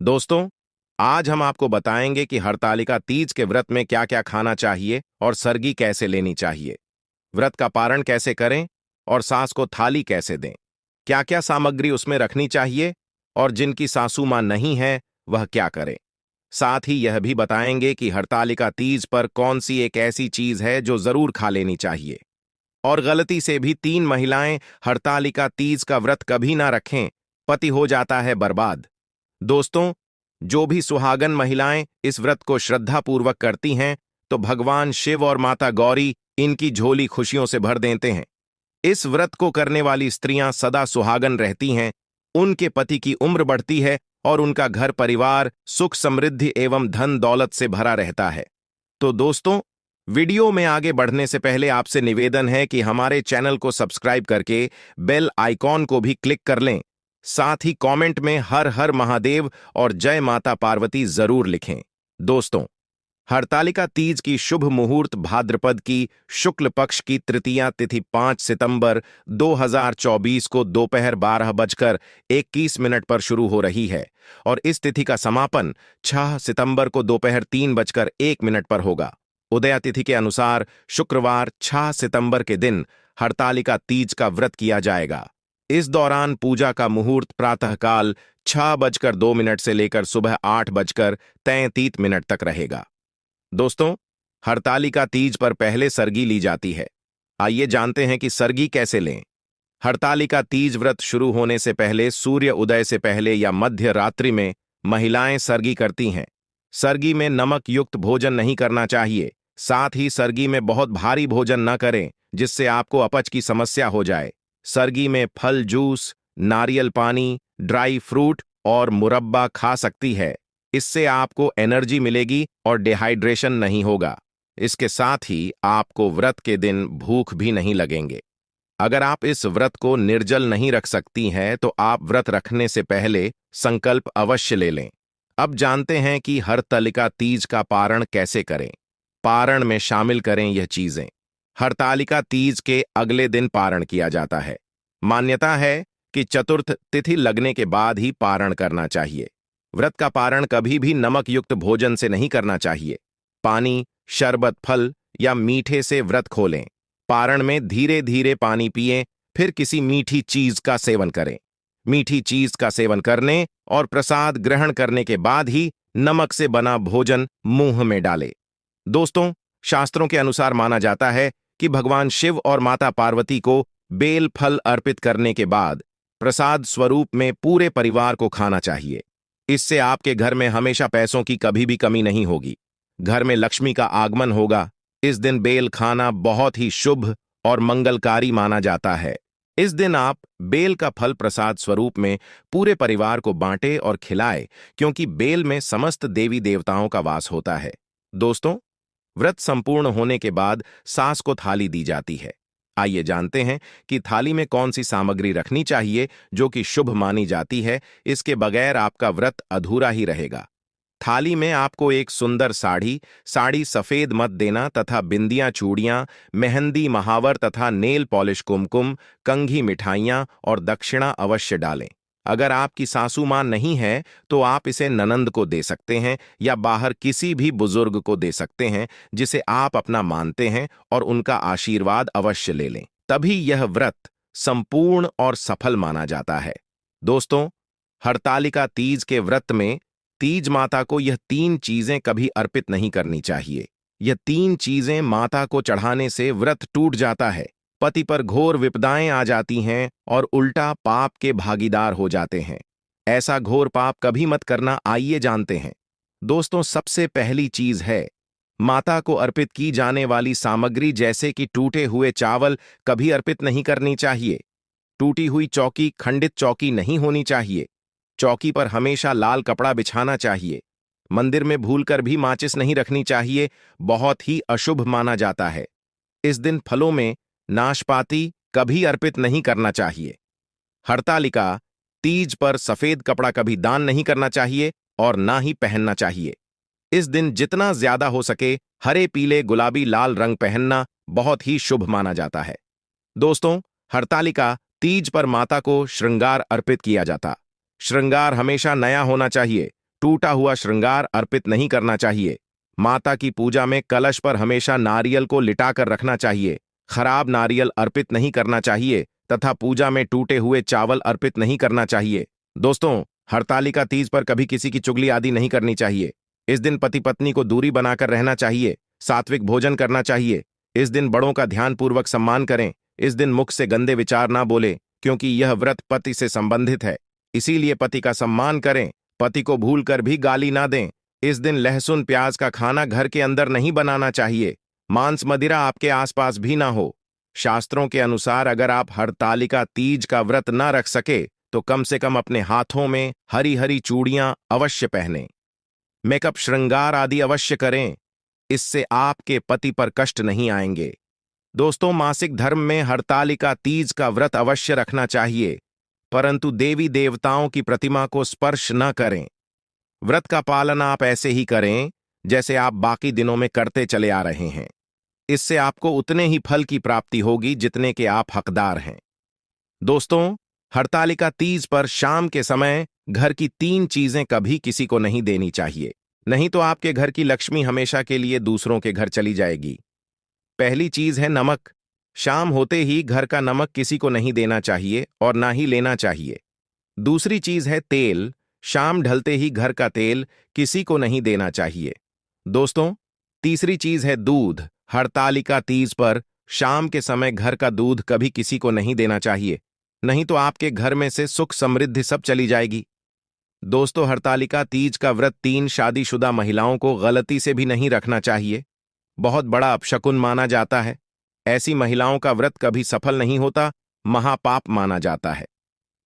दोस्तों, आज हम आपको बताएंगे कि हरतालिका तीज के व्रत में क्या क्या खाना चाहिए और सरगी कैसे लेनी चाहिए। व्रत का पारण कैसे करें और सास को थाली कैसे दें, क्या क्या सामग्री उसमें रखनी चाहिए और जिनकी सासू मां नहीं है वह क्या करें। साथ ही यह भी बताएंगे कि हरतालिका तीज पर कौन सी एक ऐसी चीज है जो जरूर खा लेनी चाहिए और गलती से भी 3 महिलाएं हरतालिका तीज का व्रत कभी ना रखें, पति हो जाता है बर्बाद। दोस्तों, जो भी सुहागन महिलाएं इस व्रत को श्रद्धापूर्वक करती हैं तो भगवान शिव और माता गौरी इनकी झोली खुशियों से भर देते हैं। इस व्रत को करने वाली स्त्रियां सदा सुहागन रहती हैं, उनके पति की उम्र बढ़ती है और उनका घर परिवार सुख समृद्धि एवं धन दौलत से भरा रहता है। तो दोस्तों, वीडियो में आगे बढ़ने से पहले आपसे निवेदन है कि हमारे चैनल को सब्सक्राइब करके बेल आइकॉन को भी क्लिक कर लें। साथ ही कमेंट में हर हर महादेव और जय माता पार्वती जरूर लिखें। दोस्तों, हरतालिका तीज की शुभ मुहूर्त भाद्रपद की शुक्ल पक्ष की तृतीया तिथि 5 सितंबर 2024 को दोपहर 12:21 पर शुरू हो रही है और इस तिथि का समापन 6 सितंबर को दोपहर 3:01 पर होगा। उदया तिथि के अनुसार शुक्रवार 6 सितंबर के दिन हरतालिका तीज का व्रत किया जाएगा। इस दौरान पूजा का मुहूर्त प्रातःकाल 6:02 से लेकर सुबह 8:33 तक रहेगा। दोस्तों, हरतालिका तीज पर पहले सरगी ली जाती है। आइए जानते हैं कि सरगी कैसे लें। हरतालिका तीज व्रत शुरू होने से पहले सूर्य उदय से पहले या मध्य रात्रि में महिलाएं सरगी करती हैं। सरगी में नमक युक्त भोजन नहीं करना चाहिए। साथ ही सरगी में बहुत भारी भोजन न करें जिससे आपको अपच की समस्या हो जाए। सरगी में फल जूस, नारियल पानी, ड्राई फ्रूट और मुरब्बा खा सकती है। इससे आपको एनर्जी मिलेगी और डिहाइड्रेशन नहीं होगा। इसके साथ ही आपको व्रत के दिन भूख भी नहीं लगेंगे। अगर आप इस व्रत को निर्जल नहीं रख सकती हैं तो आप व्रत रखने से पहले संकल्प अवश्य ले लें। अब जानते हैं कि हरतालिका तीज का पारण कैसे करें। पारण में शामिल करें यह चीजें। हरतालिका तीज के अगले दिन पारण किया जाता है। मान्यता है कि चतुर्थ तिथि लगने के बाद ही पारण करना चाहिए। व्रत का पारण कभी भी नमक युक्त भोजन से नहीं करना चाहिए। पानी, शरबत, फल या मीठे से व्रत खोलें। पारण में धीरे धीरे पानी पिएं, फिर किसी मीठी चीज का सेवन करें। मीठी चीज का सेवन करने और प्रसाद ग्रहण करने के बाद ही नमक से बना भोजन मुंह में डालें। दोस्तों, शास्त्रों के अनुसार माना जाता है कि भगवान शिव और माता पार्वती को बेल फल अर्पित करने के बाद प्रसाद स्वरूप में पूरे परिवार को खाना चाहिए। इससे आपके घर में हमेशा पैसों की कभी भी कमी नहीं होगी। घर में लक्ष्मी का आगमन होगा। इस दिन बेल खाना बहुत ही शुभ और मंगलकारी माना जाता है। इस दिन आप बेल का फल प्रसाद स्वरूप में पूरे परिवार को बांटे और खिलाए, क्योंकि बेल में समस्त देवी देवताओं का वास होता है। दोस्तों, व्रत संपूर्ण होने के बाद सास को थाली दी जाती है। आइए जानते हैं कि थाली में कौन सी सामग्री रखनी चाहिए जो कि शुभ मानी जाती है। इसके बगैर आपका व्रत अधूरा ही रहेगा। थाली में आपको एक सुंदर साड़ी सफेद मत देना तथा बिंदियां, चूड़ियां, मेहंदी, महावर तथा नेल पॉलिश, कुमकुम, कंघी, मिठाइयां और दक्षिणा अवश्य डालें। अगर आपकी सासू मां नहीं है तो आप इसे ननंद को दे सकते हैं या बाहर किसी भी बुजुर्ग को दे सकते हैं जिसे आप अपना मानते हैं और उनका आशीर्वाद अवश्य ले लें। तभी यह व्रत संपूर्ण और सफल माना जाता है। दोस्तों, हरतालिका तीज के व्रत में तीज माता को यह 3 चीजें कभी अर्पित नहीं करनी चाहिए। यह 3 चीजें माता को चढ़ाने से व्रत टूट जाता है, पति पर घोर विपदाएं आ जाती हैं और उल्टा पाप के भागीदार हो जाते हैं। ऐसा घोर पाप कभी मत करना। आइए जानते हैं। दोस्तों, सबसे पहली चीज है माता को अर्पित की जाने वाली सामग्री, जैसे कि टूटे हुए चावल कभी अर्पित नहीं करनी चाहिए। टूटी हुई चौकी, खंडित चौकी नहीं होनी चाहिए। चौकी पर हमेशा लाल कपड़ा बिछाना चाहिए। मंदिर में भूलकर भी माचिस नहीं रखनी चाहिए, बहुत ही अशुभ माना जाता है। इस दिन फलों में नाशपाती कभी अर्पित नहीं करना चाहिए। हरतालिका तीज पर सफेद कपड़ा कभी दान नहीं करना चाहिए और ना ही पहनना चाहिए। इस दिन जितना ज्यादा हो सके हरे, पीले, गुलाबी, लाल रंग पहनना बहुत ही शुभ माना जाता है। दोस्तों, हरतालिका तीज पर माता को श्रृंगार अर्पित किया जाता। श्रृंगार हमेशा नया होना चाहिए। टूटा हुआ श्रृंगार अर्पित नहीं करना चाहिए। माता की पूजा में कलश पर हमेशा नारियल को लिटाकर रखना चाहिए। खराब नारियल अर्पित नहीं करना चाहिए तथा पूजा में टूटे हुए चावल अर्पित नहीं करना चाहिए। दोस्तों, हरतालिका तीज पर कभी किसी की चुगली आदि नहीं करनी चाहिए। इस दिन पति पत्नी को दूरी बनाकर रहना चाहिए। सात्विक भोजन करना चाहिए। इस दिन बड़ों का ध्यानपूर्वक सम्मान करें। इस दिन मुख से गंदे विचार ना बोले, क्योंकि यह व्रत पति से संबंधित है। इसीलिए पति का सम्मान करें। पति को भूलकर भी गाली ना दें। इस दिन लहसुन प्याज का खाना घर के अंदर नहीं बनाना चाहिए। मांस मदिरा आपके आसपास भी ना हो। शास्त्रों के अनुसार अगर आप हरतालिका तीज का व्रत ना रख सके तो कम से कम अपने हाथों में हरी हरी चूड़ियां अवश्य पहनें। मेकअप श्रृंगार आदि अवश्य करें। इससे आपके पति पर कष्ट नहीं आएंगे। दोस्तों, मासिक धर्म में हरतालिका तीज का व्रत अवश्य रखना चाहिए, परंतु देवी देवताओं की प्रतिमा को स्पर्श न करें। व्रत का पालन आप ऐसे ही करें जैसे आप बाकी दिनों में करते चले आ रहे हैं। इससे आपको उतने ही फल की प्राप्ति होगी जितने के आप हकदार हैं। दोस्तों, हरतालिका तीज पर शाम के समय घर की 3 चीजें कभी किसी को नहीं देनी चाहिए, नहीं तो आपके घर की लक्ष्मी हमेशा के लिए दूसरों के घर चली जाएगी। पहली चीज है नमक। शाम होते ही घर का नमक किसी को नहीं देना चाहिए और ना ही लेना चाहिए। दूसरी चीज है तेल। शाम ढलते ही घर का तेल किसी को नहीं देना चाहिए। दोस्तों, तीसरी चीज है दूध। हरतालिका तीज पर शाम के समय घर का दूध कभी किसी को नहीं देना चाहिए, नहीं तो आपके घर में से सुख समृद्धि सब चली जाएगी। दोस्तों, हरतालिका तीज का व्रत 3 शादीशुदा महिलाओं को गलती से भी नहीं रखना चाहिए। बहुत बड़ा अपशकुन माना जाता है। ऐसी महिलाओं का व्रत कभी सफल नहीं होता, महापाप माना जाता है।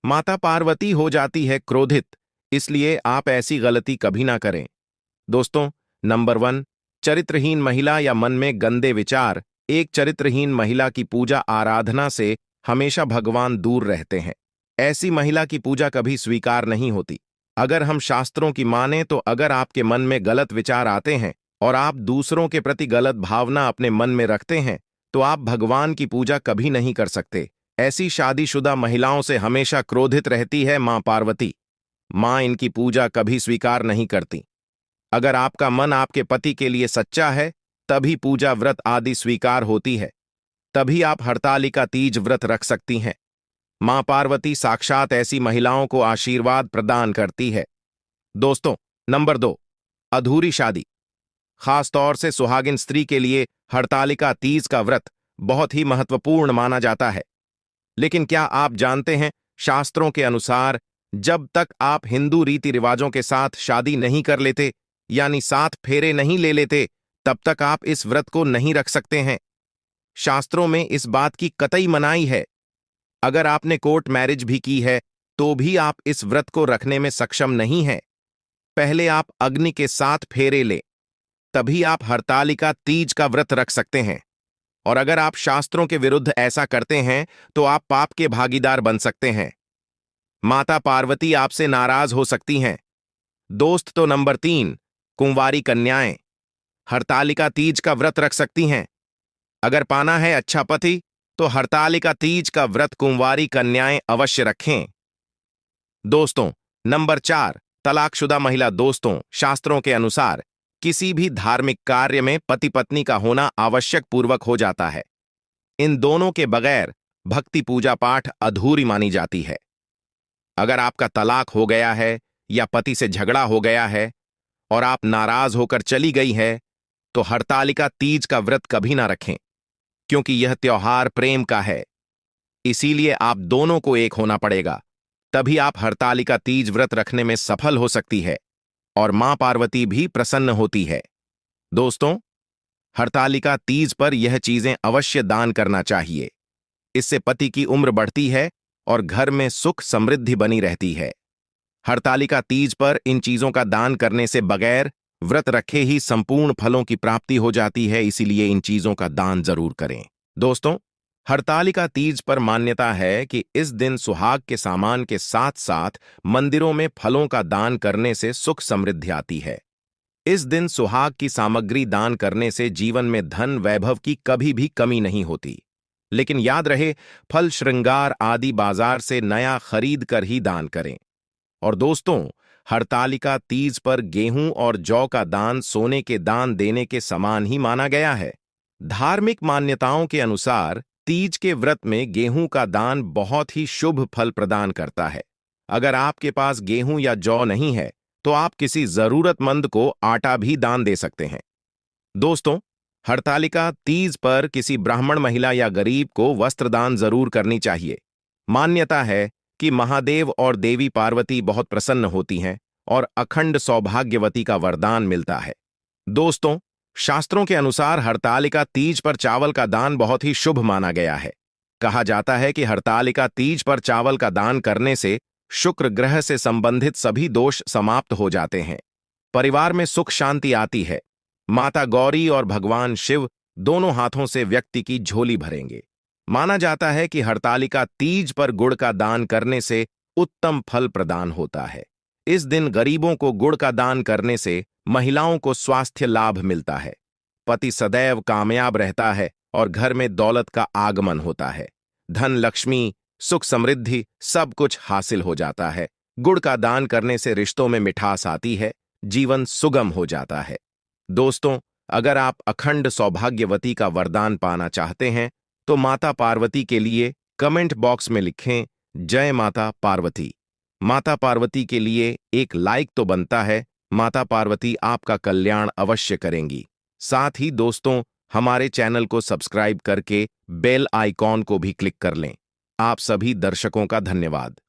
माता पार्वती हो जाती है क्रोधित, इसलिए आप ऐसी गलती कभी ना करें। दोस्तों, नंबर 1, चरित्रहीन महिला या मन में गंदे विचार। एक चरित्रहीन महिला की पूजा आराधना से हमेशा भगवान दूर रहते हैं। ऐसी महिला की पूजा कभी स्वीकार नहीं होती। अगर हम शास्त्रों की माने तो अगर आपके मन में गलत विचार आते हैं और आप दूसरों के प्रति गलत भावना अपने मन में रखते हैं तो आप भगवान की पूजा कभी नहीं कर सकते। ऐसी शादीशुदा महिलाओं से हमेशा क्रोधित रहती है मां पार्वती। मां इनकी पूजा कभी स्वीकार नहीं करती। अगर आपका मन आपके पति के लिए सच्चा है तभी पूजा व्रत आदि स्वीकार होती है। तभी आप हरतालिका तीज व्रत रख सकती हैं। मां पार्वती साक्षात ऐसी महिलाओं को आशीर्वाद प्रदान करती है। दोस्तों, नंबर 2, अधूरी शादी। खास तौर से सुहागिन स्त्री के लिए हरतालिका तीज का व्रत बहुत ही महत्वपूर्ण माना जाता है। लेकिन क्या आप जानते हैं, शास्त्रों के अनुसार जब तक आप हिंदू रीति रिवाजों के साथ शादी नहीं कर लेते, यानी 7 फेरे नहीं ले लेते, तब तक आप इस व्रत को नहीं रख सकते हैं। शास्त्रों में इस बात की कतई मनाही है। अगर आपने कोर्ट मैरिज भी की है तो भी आप इस व्रत को रखने में सक्षम नहीं हैं। पहले आप अग्नि के 7 फेरे लें, तभी आप हरतालिका तीज का व्रत रख सकते हैं। और अगर आप शास्त्रों के विरुद्ध ऐसा करते हैं तो आप पाप के भागीदार बन सकते हैं। माता पार्वती आपसे नाराज हो सकती हैं। दोस्त, तो नंबर 3, कुंवारी कन्याएं हरतालिका तीज का व्रत रख सकती हैं। अगर पाना है अच्छा पति तो हरतालिका तीज का व्रत कुंवारी कन्याएं अवश्य रखें। दोस्तों, नंबर 4, तलाकशुदा महिला। दोस्तों, शास्त्रों के अनुसार किसी भी धार्मिक कार्य में पति पत्नी का होना आवश्यक पूर्वक हो जाता है। इन दोनों के बगैर भक्ति पूजा पाठ अधूरी मानी जाती है। अगर आपका तलाक हो गया है या पति से झगड़ा हो गया है और आप नाराज होकर चली गई है तो हरतालिका तीज का व्रत कभी ना रखें, क्योंकि यह त्योहार प्रेम का है। इसीलिए आप दोनों को एक होना पड़ेगा, तभी आप हरतालिका तीज व्रत रखने में सफल हो सकती है और मां पार्वती भी प्रसन्न होती है। दोस्तों, हरतालिका तीज पर यह चीजें अवश्य दान करना चाहिए। इससे पति की उम्र बढ़ती है और घर में सुख समृद्धि बनी रहती है। हरतालिका तीज पर इन चीजों का दान करने से बगैर व्रत रखे ही संपूर्ण फलों की प्राप्ति हो जाती है, इसीलिए इन चीजों का दान जरूर करें। दोस्तों, हरतालिका तीज पर मान्यता है कि इस दिन सुहाग के सामान के साथ साथ मंदिरों में फलों का दान करने से सुख समृद्धि आती है। इस दिन सुहाग की सामग्री दान करने से जीवन में धन वैभव की कभी भी कमी नहीं होती। लेकिन याद रहे, फल श्रृंगार आदि बाजार से नया खरीद कर ही दान करें। और दोस्तों, हरतालिका तीज पर गेहूं और जौ का दान सोने के दान देने के समान ही माना गया है। धार्मिक मान्यताओं के अनुसार तीज के व्रत में गेहूं का दान बहुत ही शुभ फल प्रदान करता है। अगर आपके पास गेहूं या जौ नहीं है तो आप किसी जरूरतमंद को आटा भी दान दे सकते हैं। दोस्तों, हरतालिका तीज पर किसी ब्राह्मण महिला या गरीब को वस्त्र दान जरूर करनी चाहिए। मान्यता है कि महादेव और देवी पार्वती बहुत प्रसन्न होती हैं और अखंड सौभाग्यवती का वरदान मिलता है। दोस्तों, शास्त्रों के अनुसार हरतालिका तीज पर चावल का दान बहुत ही शुभ माना गया है। कहा जाता है कि हरतालिका तीज पर चावल का दान करने से शुक्र ग्रह से संबंधित सभी दोष समाप्त हो जाते हैं, परिवार में सुख शांति आती है, माता गौरी और भगवान शिव दोनों हाथों से व्यक्ति की झोली भरेंगे। माना जाता है कि हरतालिका तीज पर गुड़ का दान करने से उत्तम फल प्रदान होता है। इस दिन गरीबों को गुड़ का दान करने से महिलाओं को स्वास्थ्य लाभ मिलता है, पति सदैव कामयाब रहता है और घर में दौलत का आगमन होता है। धन, लक्ष्मी, सुख, समृद्धि सब कुछ हासिल हो जाता है। गुड़ का दान करने से रिश्तों में मिठास आती है, जीवन सुगम हो जाता है। दोस्तों, अगर आप अखंड सौभाग्यवती का वरदान पाना चाहते हैं तो माता पार्वती के लिए कमेंट बॉक्स में लिखें जय माता पार्वती। माता पार्वती के लिए एक लाइक तो बनता है। माता पार्वती आपका कल्याण अवश्य करेंगी। साथ ही दोस्तों, हमारे चैनल को सब्सक्राइब करके बेल आइकॉन को भी क्लिक कर लें। आप सभी दर्शकों का धन्यवाद।